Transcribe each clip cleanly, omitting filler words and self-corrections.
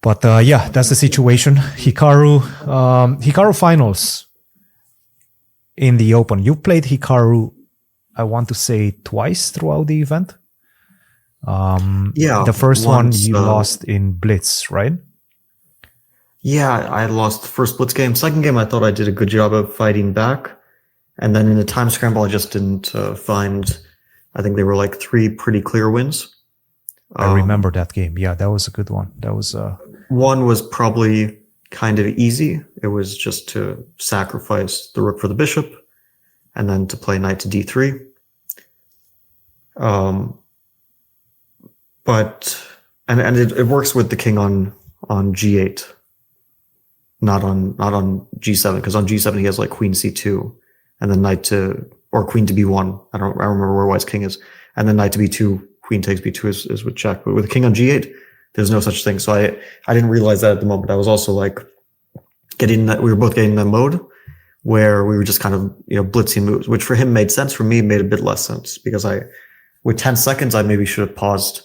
But yeah, that's the situation. Hikaru finals in the Open. You played Hikaru, I want to say, twice throughout the event. Yeah. The first one you lost in Blitz, right? Yeah, I lost the first Blitz game. Second game, I thought I did a good job of fighting back. And then in the time scramble, I just didn't find, I think they were like 3 pretty clear wins. I remember that game. Yeah, that was a good one. That was one was probably kind of easy. It was just to sacrifice the rook for the bishop and then to play knight to d3. But it works with the king on g8, not on g7, because on g7 he has like queen c2 and then knight to, or queen to b1. I remember where white's king is, and then knight to b2, queen takes b2 is with check. But with the king on g8, there's no such thing. So I didn't realize that at the moment. I was also like we were both getting that mode where we were just kind of, blitzing moves, which for him made sense. For me, made a bit less sense, because with 10 seconds, I maybe should have paused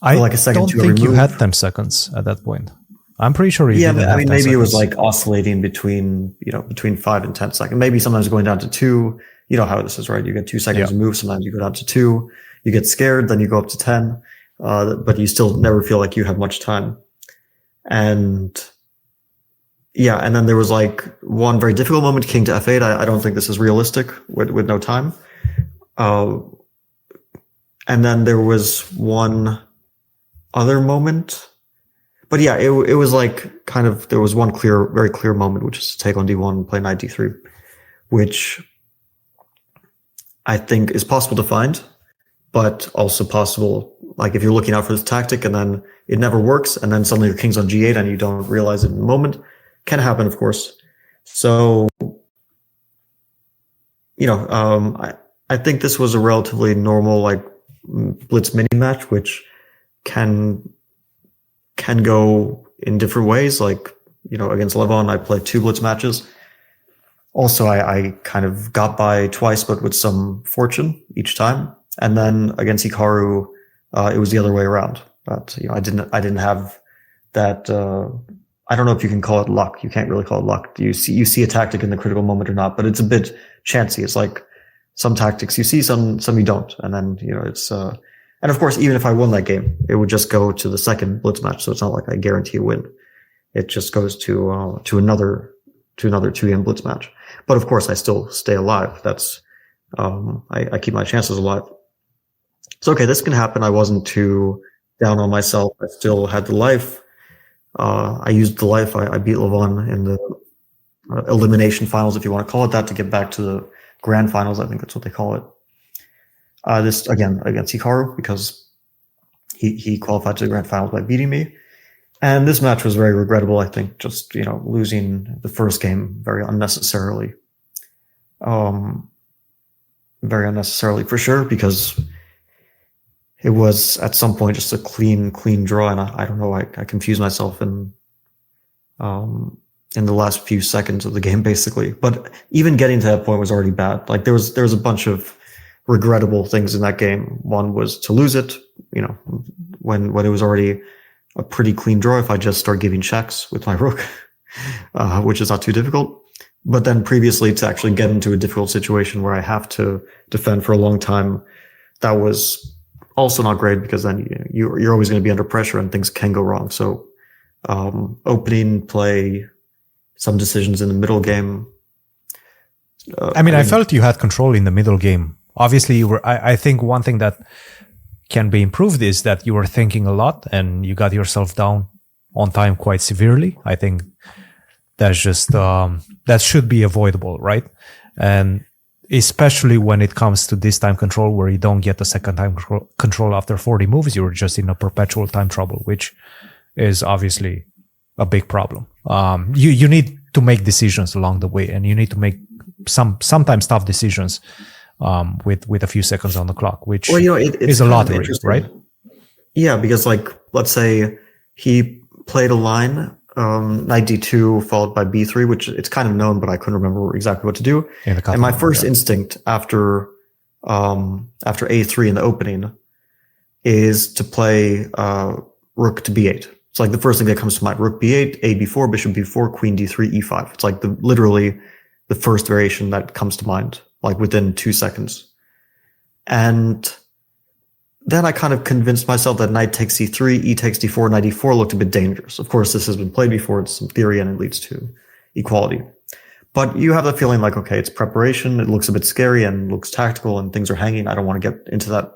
for like a second. I don't think you had 10 seconds at that point. I'm pretty sure you didn't have 10 maybe seconds. It was like oscillating between 5 and 10 seconds. Maybe sometimes going down to 2. You know how this is, right? You get 2 seconds to move. Sometimes you go down to 2. You get scared, then you go up to 10. But you still never feel like you have much time. And then there was like one very difficult moment, king to f8. I don't think this is realistic with no time. And then there was one other moment. But yeah, it was like kind of, there was one very clear moment, which is to take on d1 and play knight d3, which I think is possible to find, but also possible, like if you're looking out for this tactic and then it never works, and then suddenly your king's on g8 and you don't realize it in the moment. Can happen, of course. So, I think this was a relatively normal, like, blitz mini match, which can go in different ways. Like, against Levon, I played 2 blitz matches. Also, I kind of got by twice, but with some fortune each time. And then against Hikaru, it was the other way around. But, I didn't have that, I don't know if you can call it luck. You can't really call it luck. You see a tactic in the critical moment or not, but it's a bit chancy. It's like some tactics you see, some you don't. And then, it's, and of course, even if I won that game, it would just go to the second blitz match. So it's not like I guarantee a win. It just goes to another 2-game blitz match. But of course, I still stay alive. That's, I keep my chances alive. So, okay, this can happen. I wasn't too down on myself. I still had the life. I used the life. I beat Levon in the elimination finals, if you want to call it that, to get back to the grand finals. I think that's what they call it. This again against Hikaru, because he qualified to the grand finals by beating me. And this match was very regrettable. I think just, losing the first game very unnecessarily. Very unnecessarily for sure, because it was at some point just a clean draw, and I don't know. I confused myself in the last few seconds of the game, basically. But even getting to that point was already bad. Like there was a bunch of regrettable things in that game. One was to lose it, when it was already a pretty clean draw. If I just start giving checks with my rook, which is not too difficult. But then previously to actually get into a difficult situation where I have to defend for a long time, that was also not great, because then you're always going to be under pressure and things can go wrong. So opening play, some decisions in the middle game. I felt you had control in the middle game. Obviously, you were. I think one thing that can be improved is that you were thinking a lot and you got yourself down on time quite severely. I think that's just that should be avoidable, right? And especially when it comes to this time control, where you don't get the second time control after 40 moves, you're just in a perpetual time trouble, which is obviously a big problem. You need to make decisions along the way, and you need to make sometimes tough decisions with a few seconds on the clock, which is a lottery, right? Yeah, because like, let's say he played a line, knight d2 followed by b3, which it's kind of known, but I couldn't remember exactly what to do. And my first instinct after a3 in the opening is to play rook to b8, It's like the first thing that comes to mind. Rook b8, a b4, bishop b4, queen d3, e5. It's like literally the first variation that comes to mind, like within 2 seconds. And then I kind of convinced myself that knight takes c3, e takes d4, knight e4 looked a bit dangerous. Of course, this has been played before. It's some theory and it leads to equality. But you have the feeling like, okay, it's preparation. It looks a bit scary and looks tactical and things are hanging. I don't want to get into that.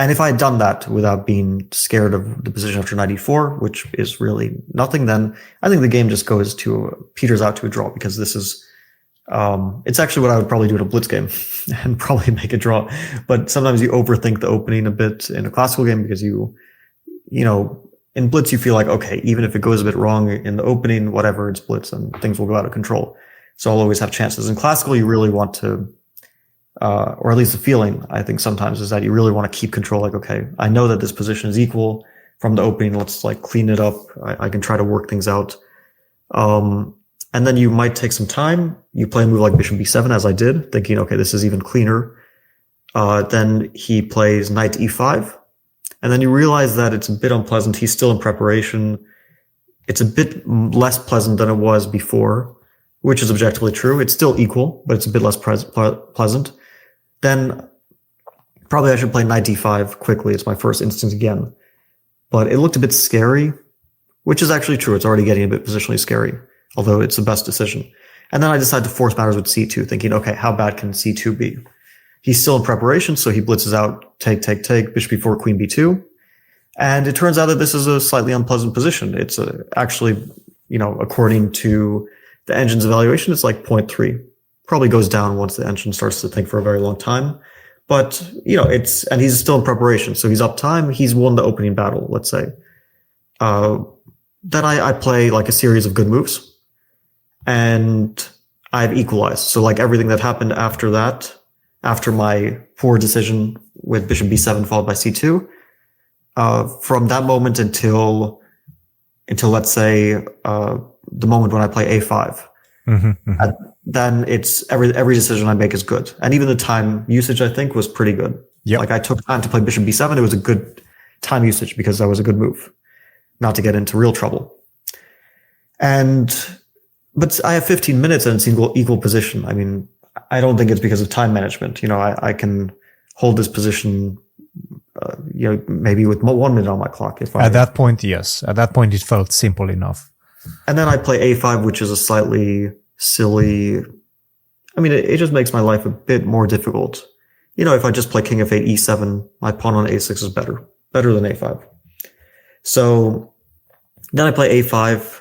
And if I had done that without being scared of the position after knight e4, which is really nothing, then I think the game just peters out to a draw, because this is, it's actually what I would probably do in a blitz game and probably make a draw. But sometimes you overthink the opening a bit in a classical game, because you know, in blitz, you feel like, okay, even if it goes a bit wrong in the opening, whatever, it's blitz and things will go out of control. So I'll always have chances. In classical, you really want to, or at least the feeling, I think sometimes, is that you really want to keep control. Like, okay, I know that this position is equal from the opening. Let's like clean it up. I can try to work things out. And then you might take some time. You play a move like bishop b7, as I did, thinking, okay, this is even cleaner. Then he plays knight e5. And then you realize that it's a bit unpleasant. He's still in preparation. It's a bit less pleasant than it was before, which is objectively true. It's still equal, but it's a bit less pleasant. Then probably I should play knight d5 quickly. It's my first instinct again. But it looked a bit scary, which is actually true. It's already getting a bit positionally scary, although it's the best decision. And then I decided to force matters with c2, thinking, okay, how bad can c2 be? He's still in preparation, so he blitzes out, take, bishop b4, queen b2. And it turns out that this is a slightly unpleasant position. It's actually, you know, according to the engine's evaluation, it's like 0.3. Probably goes down once the engine starts to think for a very long time. But, you know, and he's still in preparation, so he's up time. He's won the opening battle, let's say. Then I play like a series of good moves, and I've equalized. So like everything that happened after that, after my poor decision with bishop b7 followed by c2, from that moment until let's say the moment when I play a5, then it's every decision I make is good, and even the time usage I think was pretty good. Yep. Like I took time to play bishop b7. It was a good time usage because that was a good move, not to get into real trouble. But I have 15 minutes and it's equal position. I mean, I don't think it's because of time management. You know, I can hold this position, you know, maybe with 1 minute on my clock. At that point, yes. At that point, it felt simple enough. And then I play a5, which is a slightly silly. I mean, it just makes my life a bit more difficult. You know, if I just play king f8, e7, my pawn on a6 is better than a5. So then I play a5.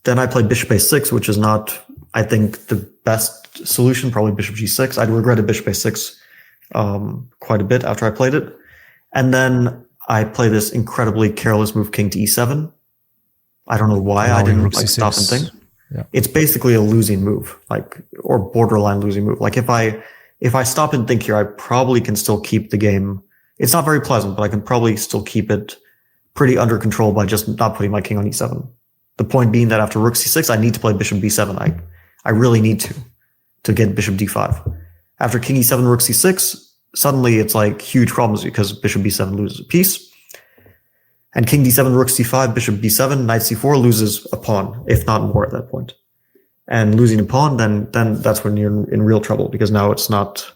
Then I play bishop a6, which is not, I think, the best solution. Probably bishop g6. I'd regretted bishop a6 quite a bit after I played it. And then I play this incredibly careless move, king to e7. I don't know why I didn't like stop and think. Yeah. It's basically a losing move, like, or borderline losing move. Like if I stop and think here, I probably can still keep the game. It's not very pleasant, but I can probably still keep it pretty under control by just not putting my king on e7. The point being that after rook c6, I need to play bishop b7. I really need to get bishop d5. After king e7, rook c6, suddenly it's like huge problems because bishop b7 loses a piece. And king d7, rook c5, bishop b7, knight c4 loses a pawn, if not more at that point. And losing a pawn, then that's when you're in real trouble, because now it's not,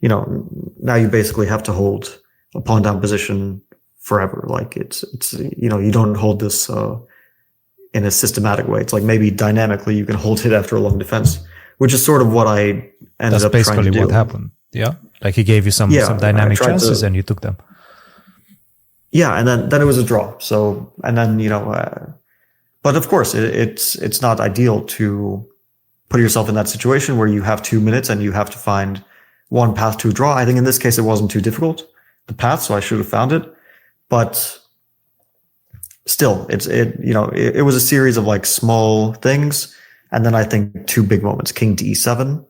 you know, now you basically have to hold a pawn down position forever. Like it's you know, you don't hold this in a systematic way. It's like maybe dynamically you can hold it after a long defense, which is sort of what I ended up trying to do. That's basically what happened. Yeah. Like he gave you some dynamic chances and you took them. Yeah. And then it was a draw. So, and then, you know, but of course it's not ideal to put yourself in that situation where you have 2 minutes and you have to find one path to a draw. I think in this case, it wasn't too difficult, the path. So I should have found it, but still, it was a series of like small things, and then I think 2 big moments: king to e7.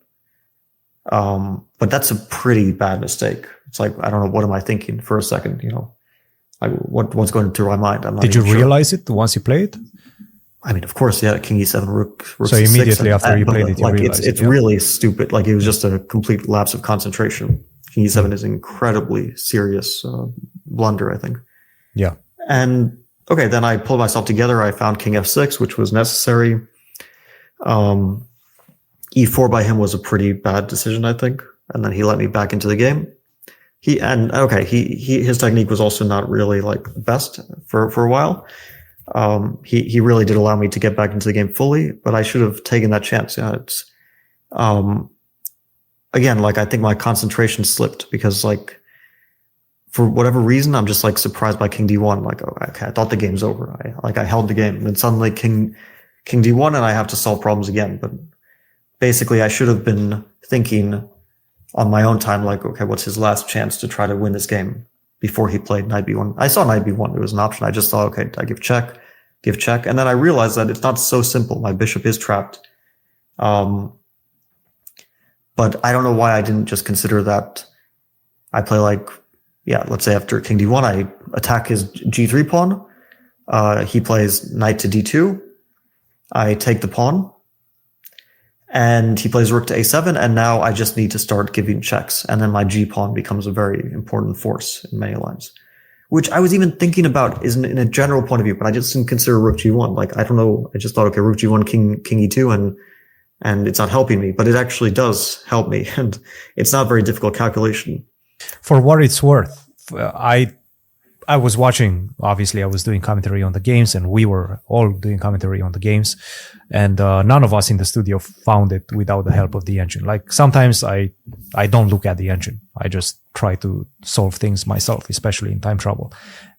But that's a pretty bad mistake. It's like, I don't know, what am I thinking for a second? You know, what's going through my mind? I'm not Did you realize it once you played? I mean, of course, yeah. King e7, rook so c6, immediately after you played it, you realized it's really stupid. Like it was just a complete lapse of concentration. King e7 is an incredibly serious blunder, I think. Yeah. And okay, then I pulled myself together. I found king f6, which was necessary. E4 by him was a pretty bad decision, I think. And then he let me back into the game. His technique was also not really like the best for a while. He really did allow me to get back into the game fully, but I should have taken that chance. Yeah, it's again, like I think my concentration slipped because like for whatever reason, I'm just like surprised by king d1. Like, oh, okay, I thought the game's over. I held the game, and then suddenly king d1, and I have to solve problems again. But basically, I should have been thinking on my own time, like, okay, what's his last chance to try to win this game before he played knight b1? I saw knight b1. It was an option. I just thought, okay, I give check. And then I realized that it's not so simple. My bishop is trapped. But I don't know why I didn't just consider that I play like, let's say after king d1, I attack his g3 pawn. He plays knight to d2. I take the pawn. And he plays rook to a7, and now I just need to start giving checks. And then my g-pawn becomes a very important force in many lines, which I was even thinking about is in a general point of view, but I just didn't consider rook g1. Like, I don't know. I just thought, okay, rook g1, king e2, and it's not helping me, but it actually does help me. And it's not a very difficult calculation. For what it's worth, I was watching, obviously I was doing commentary on the games, and we were all doing commentary on the games, and none of us in the studio found it without the help of the engine. Like sometimes I don't look at the engine. I just try to solve things myself, especially in time trouble.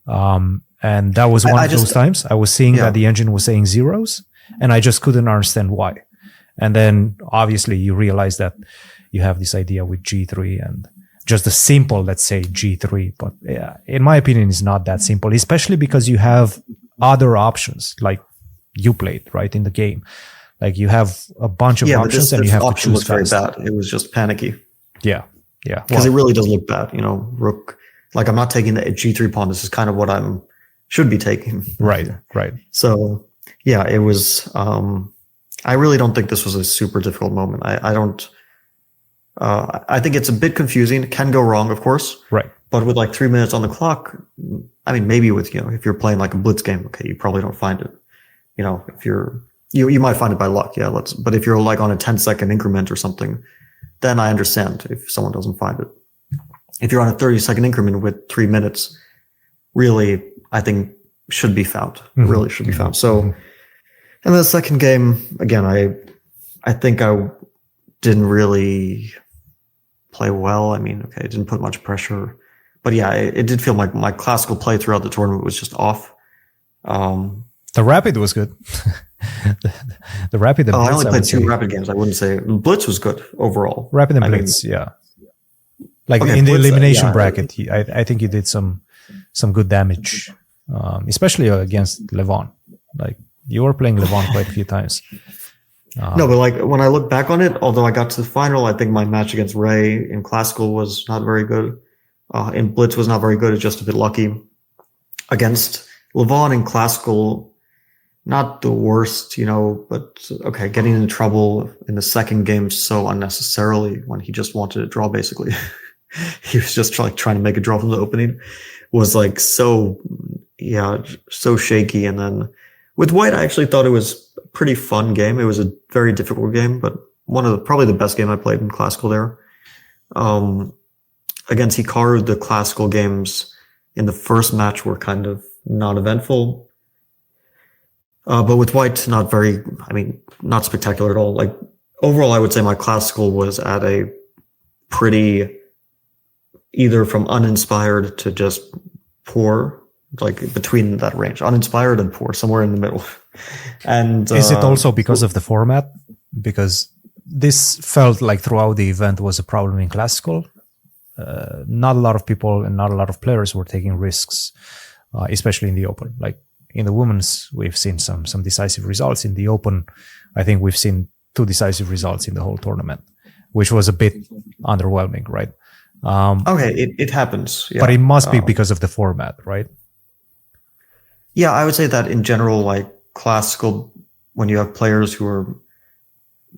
And that was one of those times I was seeing that the engine was saying zeros, and I just couldn't understand why. And then obviously you realize that you have this idea with G3 and just a simple, let's say, G3. But in my opinion, it's not that simple, especially because you have other options like you played, right, in the game. Like you have a bunch of options and you have to choose fast. Very bad. It was just panicky. Yeah. Because it really does look bad. Rook, like I'm not taking the G3 pawn. This is kind of what should be taking. Right. So yeah, it was, I really don't think this was a super difficult moment. I think it's a bit confusing. It can go wrong, of course. Right. But with like 3 minutes on the clock, I mean, maybe with, if you're playing like a blitz game, okay, you probably don't find it. If you might find it by luck. Yeah. But if you're like on a 10-second increment or something, then I understand if someone doesn't find it. If you're on a 30-second increment with 3 minutes, really, I think should be found. Mm-hmm. Really should be found. So, and the second game, again, I think I didn't really play well. I mean, okay, it didn't put much pressure, but yeah, it did feel like my classical play throughout the tournament was just off. The rapid was good. the rapid and blitz, I only played two rapid games. I wouldn't say blitz was good overall. Rapid and blitz, yeah. Like in the elimination bracket, I think you did some good damage, especially against Levon. Like you were playing Levon quite a few times. No, but like when I look back on it, although I got to the final, I think my match against Ray in classical was not very good. In blitz was not very good. It's just a bit lucky. Against Levon in classical, not the worst, but okay, getting into trouble in the second game so unnecessarily when he just wanted to draw basically. He was just like trying to make a draw from the opening. Was like so shaky. And then with white, I actually thought it was a pretty fun game. It was a very difficult game, but probably the best game I played in classical there. Against Hikaru, the classical games in the first match were kind of non-eventful. But with white, not spectacular at all. Like overall, I would say my classical was at a pretty, either from uninspired to just poor, like between that range, uninspired and poor, somewhere in the middle. And is it also because of the format? Because this felt like throughout the event was a problem in classical. Not a lot of people and not a lot of players were taking risks, especially in the open. Like in the women's, we've seen some decisive results. In the open, I think we've seen 2 decisive results in the whole tournament, which was a bit underwhelming, right? Okay, it happens. Yeah. But it must be because of the format, right? Yeah, I would say that in general, like classical, when you have players who are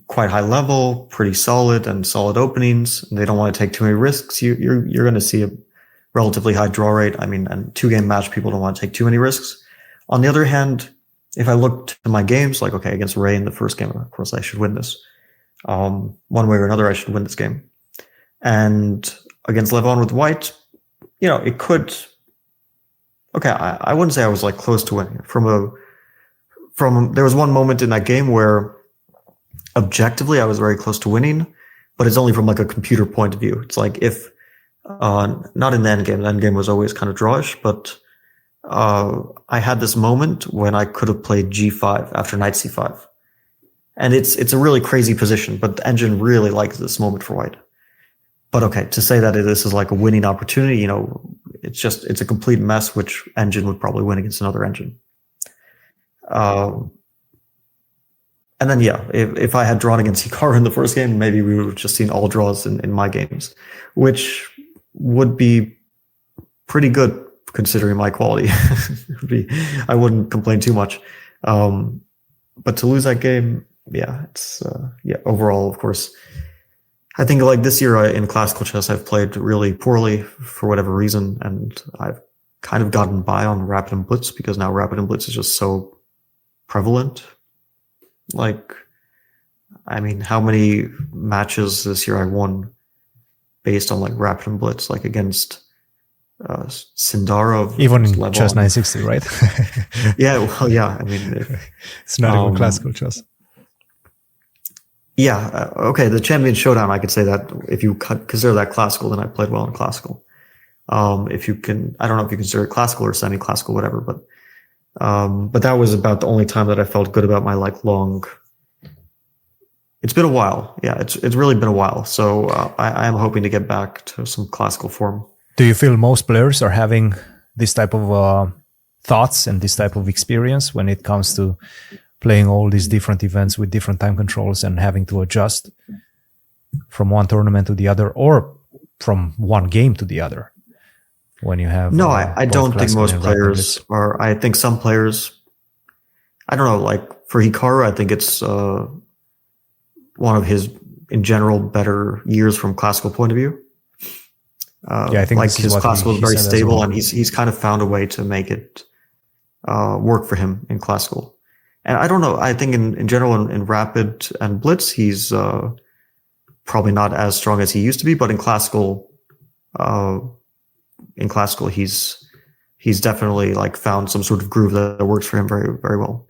quite high level, pretty solid and solid openings, and they don't want to take too many risks, you're going to see a relatively high draw rate. I mean, and 2-game match, people don't want to take too many risks. On the other hand, if I look to my games, like, okay, against Ray in the first game, of course I should win this. One way or another, I should win this game. And against Levon with white, it could. Okay, I wouldn't say I was like close to winning. There was one moment in that game where objectively I was very close to winning, but it's only from like a computer point of view. It's like if not in the end game. The end game was always kind of drawish, but I had this moment when I could have played G5 after Knight C5. And it's a really crazy position, but the engine really likes this moment for white. But okay, to say that this is like a winning opportunity, it's a complete mess, which engine would probably win against another engine. And then, if I had drawn against Hikaru in the first game, maybe we would have just seen all draws in my games, which would be pretty good considering my quality. I wouldn't complain too much. But to lose that game, overall, of course, I think like this year in classical chess, I've played really poorly for whatever reason, and I've kind of gotten by on Rapid and Blitz because now Rapid and Blitz is just so prevalent. Like, I mean, how many matches this year I won based on like Rapid and Blitz, like against Sindarov, even in Levon. chess 960, right? Yeah, well, yeah. I mean, it's not even classical chess. Yeah. Okay. The Champion Showdown, I could say that if you consider that classical, then I played well in classical. If you can, I don't know if you consider it classical or semi-classical, whatever, but that was about the only time that I felt good about my like long. It's been a while. Yeah. It's really been a while. So, I am hoping to get back to some classical form. Do you feel most players are having this type of thoughts and this type of experience when it comes to playing all these different events with different time controls and having to adjust from one tournament to the other or from one game to the other when you have... No, I don't think most players are. I think some players, I don't know, like for Hikaru, I think it's one of his, in general, better years from classical point of view. I think like his classical is very stable, and he's kind of found a way to make it work for him in classical. And I don't know. I think in general in Rapid and Blitz, he's probably not as strong as he used to be. But in classical, he's definitely like found some sort of groove that works for him very, very well.